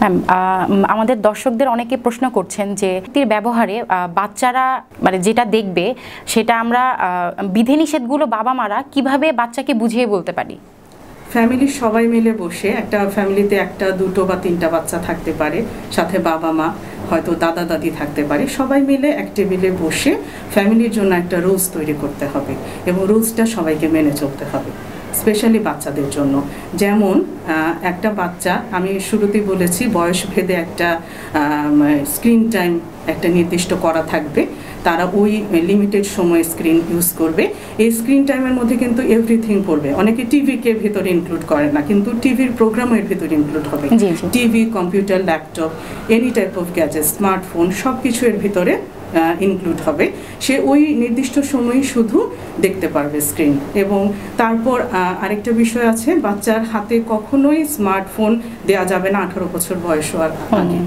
Ma'am, আমাদের দর্শকদের অনেকে প্রশ্ন করছেন যে টির ব্যবহারে বাচ্চারা মানে যেটা দেখবে সেটা আমরা বিধিনিষেধগুলো বাবা মারা কিভাবে বাচ্চাকে বুঝিয়ে বলতে পারি? ফ্যামিলির সবাই মিলে বসে, একটা ফ্যামিলিতে একটা দুটো বা তিনটা বাচ্চা থাকতে পারে, সাথে বাবা মা, হয়তো দাদা দাদি থাকতে পারে, সবাই মিলে এক টেবিলে বসে ফ্যামিলির জন্য একটা রুলস তৈরি করতে হবে এবং রুলসটা সবাইকে মেনে চলতে হবে, স্পেশালি বাচ্চাদের জন্য। যেমন একটা বাচ্চা, আমি শুরুতেই বলেছি বয়স ভেদে একটা স্ক্রিন টাইম একটা নির্দিষ্ট করা থাকবে, তারা ওই লিমিটেড সময় স্ক্রিন ইউজ করবে। এই স্ক্রিন টাইমের মধ্যে কিন্তু এভরিথিং পড়বে। অনেকে টিভিকে ভেতরে ইনক্লুড করে না, কিন্তু টিভির প্রোগ্রামের ভেতরে ইনক্লুড হবে। TV, computer, laptop, any type of gadget, smartphone, সব কিছু এর ভিতরে ইনক্লুড হবে। সে ওই নির্দিষ্ট সময়ই শুধু দেখতে পারবে স্ক্রিন। এবং তারপর আরেকটা বিষয় আছে, বাচ্চার হাতে কখনোই স্মার্টফোন দেওয়া যাবে না 18 বছর বয়স হওয়ার আগে।